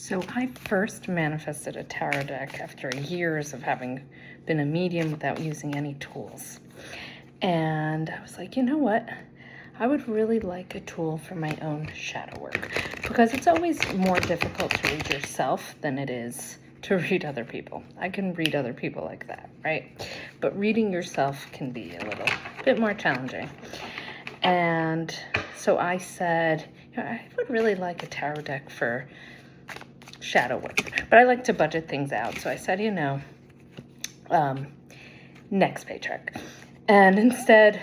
So I first manifested a tarot deck after years of having been a medium without using any tools. And I was like, you know what? I would really like a tool for my own shadow work, because it's always more difficult to read yourself than it is to read other people. I can read other people like that, right? But reading yourself can be a little bit more challenging. And so I said, I would really like a tarot deck for shadow work, but I like to budget things out. So I said, next paycheck. And instead,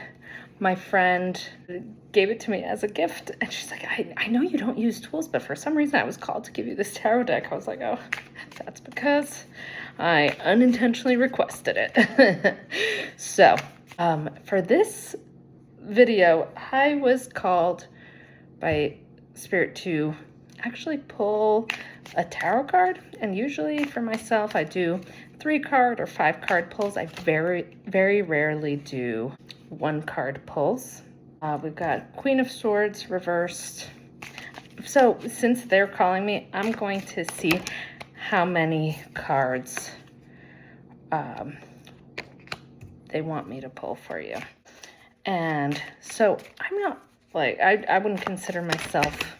my friend gave it to me as a gift. And she's like, I know you don't use tools, but for some reason I was called to give you this tarot deck. I was like, oh, that's because I unintentionally requested it. So for this video, I was called by Spirit to actually pull a tarot card. And usually for myself, I do 3-card or 5-card pulls. I very, very rarely do 1-card pulls. We've got Queen of Swords reversed. So since they're calling me, I'm going to see how many cards they want me to pull for you. And so I'm not like, I wouldn't consider myself,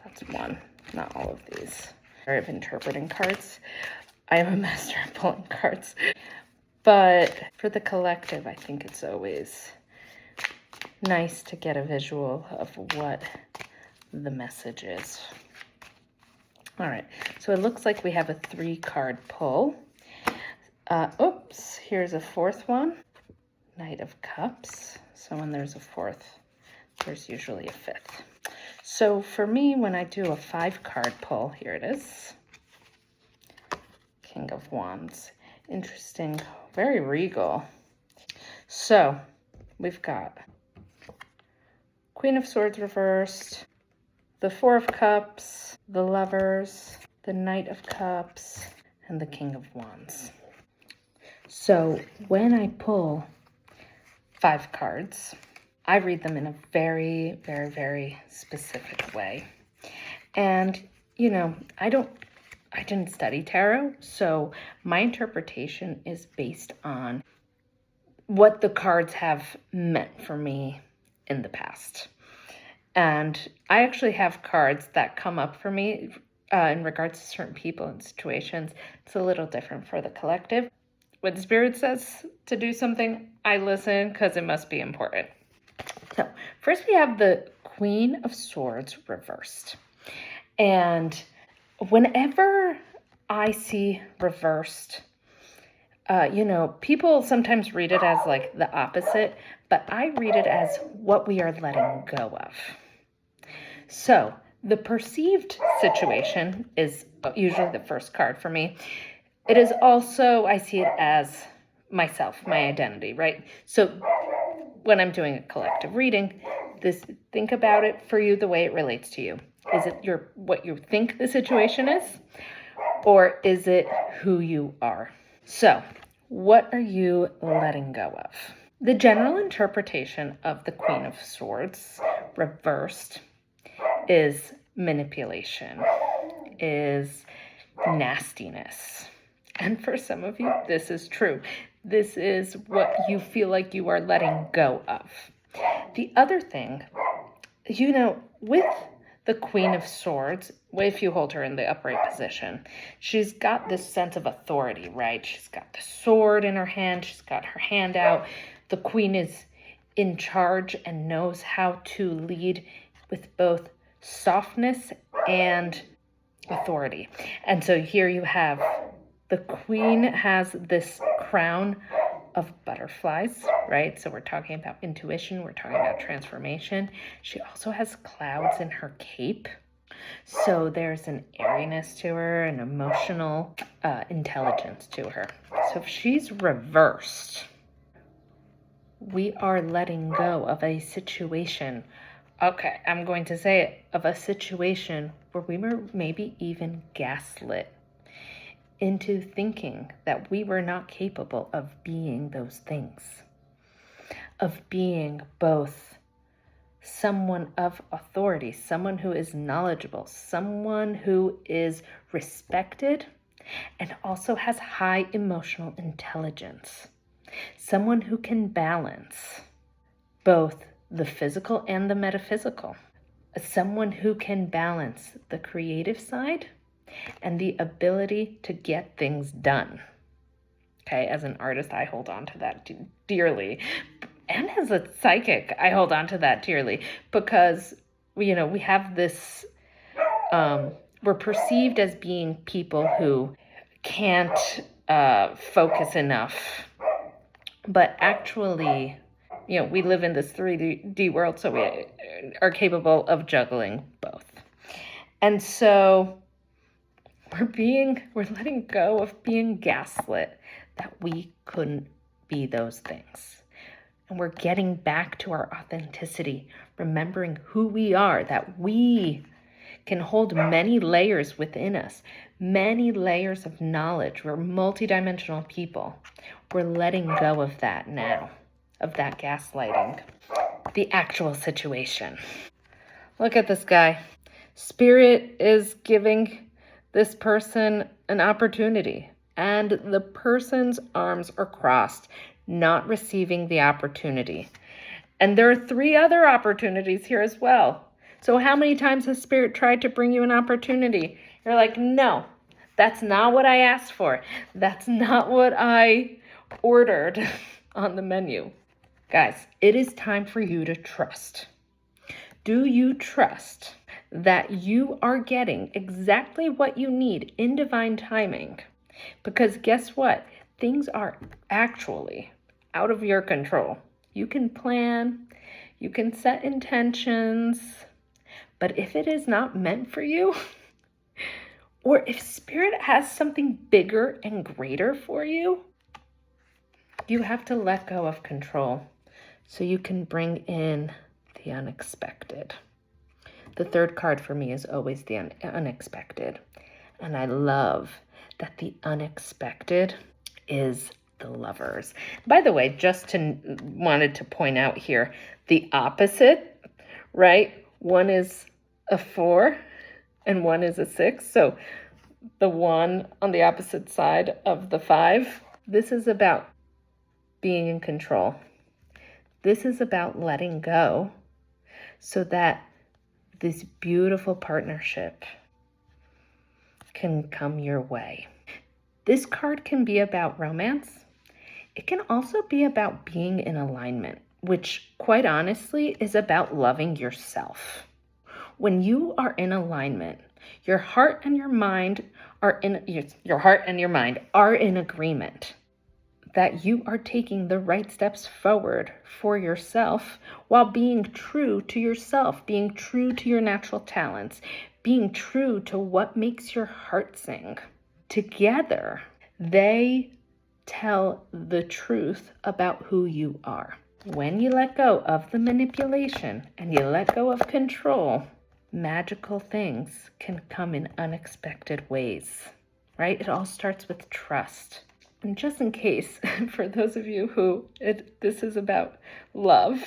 that's one, not all of these, of interpreting cards. I am a master at pulling cards. But for the collective, I think it's always nice to get a visual of what the message is. All right, so it looks like we have a 3-card pull. Oops, here's a 4th one, Knight of Cups. So when there's a 4th, there's usually a 5th. So for me, when I do a 5-card pull, here it is, King of Wands. Interesting, very regal. So we've got Queen of Swords reversed, the 4 of Cups, the Lovers, the Knight of Cups, and the King of Wands. So when I pull 5 cards, I read them in a very, very, very specific way. And, I didn't study tarot, so my interpretation is based on what the cards have meant for me in the past. And I actually have cards that come up for me in regards to certain people and situations. It's a little different for the collective. When Spirit says to do something, I listen because it must be important. So first we have the Queen of Swords reversed. And whenever I see reversed, people sometimes read it as like the opposite, but I read it as what we are letting go of. So the perceived situation is usually the first card for me. It is also, I see it as myself, my identity, right? So when I'm doing a collective reading, think about it for you the way it relates to you. Is it what you think the situation is, or is it who you are? So what are you letting go of? The general interpretation of the Queen of Swords reversed is manipulation, is nastiness. And for some of you, this is true. This is what you feel like you are letting go of. The other thing, with the Queen of Swords, if you hold her in the upright position, she's got this sense of authority, right? She's got the sword in her hand. She's got her hand out. The Queen is in charge and knows how to lead with both softness and authority. And so here you have the Queen has this crown of butterflies, right? So we're talking about intuition. We're talking about transformation. She also has clouds in her cape. So there's an airiness to her, an emotional intelligence to her. So if she's reversed, we are letting go of a situation. Okay, I'm going to say it, of a situation where we were maybe even gaslit into thinking that we were not capable of being those things, of being both someone of authority, someone who is knowledgeable, someone who is respected and also has high emotional intelligence, someone who can balance both the physical and the metaphysical, someone who can balance the creative side and the ability to get things done. Okay, as an artist, I hold on to that dearly. And as a psychic, I hold on to that dearly because, we have this, we're perceived as being people who can't focus enough. But actually, we live in this 3D world, so we are capable of juggling both. And so we're letting go of being gaslit that we couldn't be those things. And we're getting back to our authenticity, remembering who we are, that we can hold many layers within us, many layers of knowledge. We're multidimensional people. We're letting go of that now, of that gaslighting. The actual situation. Look at this guy. Spirit is giving this person an opportunity, and the person's arms are crossed, not receiving the opportunity. And there are 3 other opportunities here as well. So how many times has Spirit tried to bring you an opportunity? You're like, no, that's not what I asked for. That's not what I ordered on the menu. Guys, it is time for you to trust. Do you trust that you are getting exactly what you need in divine timing? Because guess what? Things are actually out of your control. You can plan, you can set intentions, but if it is not meant for you, or if Spirit has something bigger and greater for you, you have to let go of control so you can bring in the unexpected. The 3rd card for me is always the unexpected. And I love that the unexpected is the Lovers. By the way, wanted to point out here, the opposite, right? One is a 4 and one is a 6. So the 1 on the opposite side of the 5, this is about being in control. This is about letting go so that this beautiful partnership can come your way. This card can be about romance. It can also be about being in alignment, which quite honestly is about loving yourself. When you are in alignment, your heart and your mind are in agreement that you are taking the right steps forward for yourself while being true to yourself, being true to your natural talents, being true to what makes your heart sing. Together, they tell the truth about who you are. When you let go of the manipulation and you let go of control, magical things can come in unexpected ways, right? It all starts with trust. And just in case, for those of you who this is about love,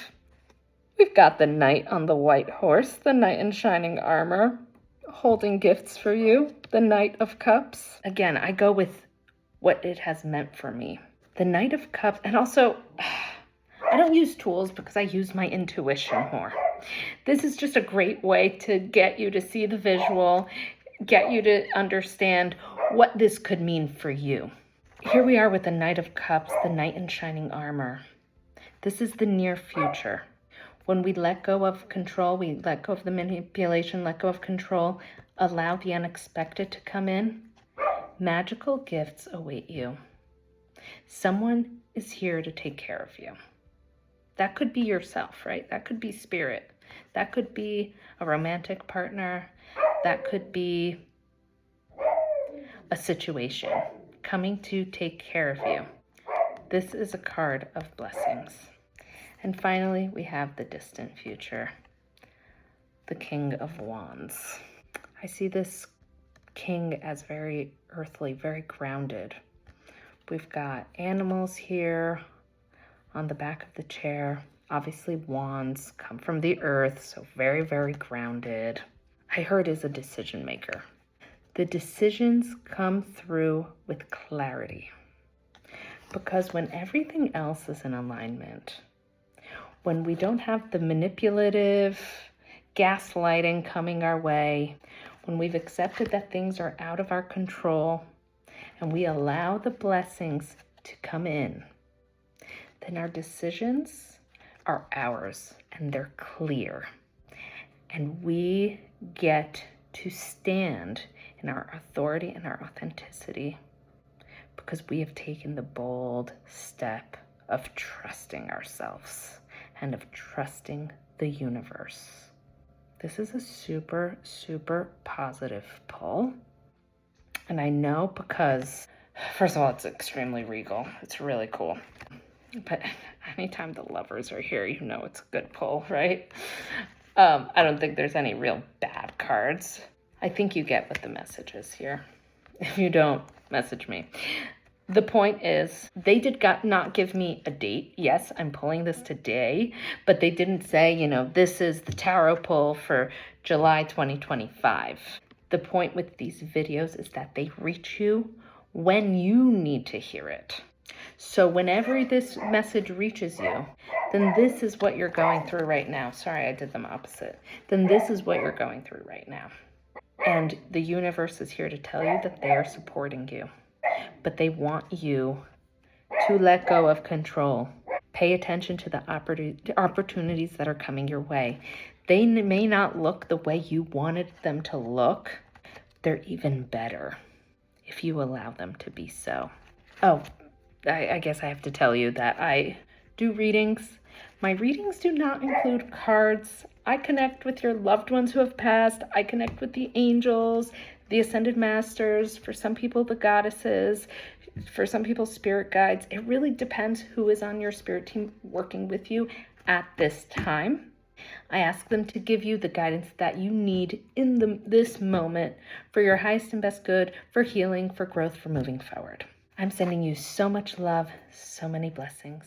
we've got the Knight on the white horse, the Knight in shining armor, holding gifts for you, the Knight of Cups. Again, I go with what it has meant for me. The Knight of Cups, and also, I don't use tools because I use my intuition more. This is just a great way to get you to see the visual, get you to understand what this could mean for you. Here we are with the Knight of Cups, the Knight in shining armor. This is the near future. When we let go of control, we let go of the manipulation, let go of control, allow the unexpected to come in, magical gifts await you. Someone is here to take care of you. That could be yourself, right? That could be Spirit. That could be a romantic partner. That could be a situation coming to take care of you. This is a card of blessings. And finally, we have the distant future, the King of Wands. I see this king as very earthly, very grounded. We've got animals here on the back of the chair. Obviously, wands come from the earth, so very, very grounded. I heard is a decision maker. The decisions come through with clarity. Because when everything else is in alignment, when we don't have the manipulative gaslighting coming our way, when we've accepted that things are out of our control, and we allow the blessings to come in, then our decisions are ours and they're clear. And we get to stand in our authority and our authenticity because we have taken the bold step of trusting ourselves and of trusting the universe. This is a super, super positive pull. And I know because, first of all, it's extremely regal. It's really cool. But anytime the lovers are here, you know it's a good pull, right? I don't think there's any real bad cards. I think you get what the message is here. If you don't, message me. The point is, they did not give me a date. Yes, I'm pulling this today, but they didn't say, this is the tarot pull for July 2025. The point with these videos is that they reach you when you need to hear it. So whenever this message reaches you, then this is what you're going through right now. Sorry, I did them opposite. Then this is what you're going through right now. And the universe is here to tell you that they are supporting you. But they want you to let go of control. Pay attention to the opportunities that are coming your way. They may not look the way you wanted them to look. They're even better if you allow them to be so. Oh, I guess I have to tell you that I do readings. My readings do not include cards. I connect with your loved ones who have passed. I connect with the angels, the ascended masters, for some people, the goddesses, for some people, spirit guides. It really depends who is on your spirit team working with you at this time. I ask them to give you the guidance that you need in this moment for your highest and best good, for healing, for growth, for moving forward. I'm sending you so much love, so many blessings.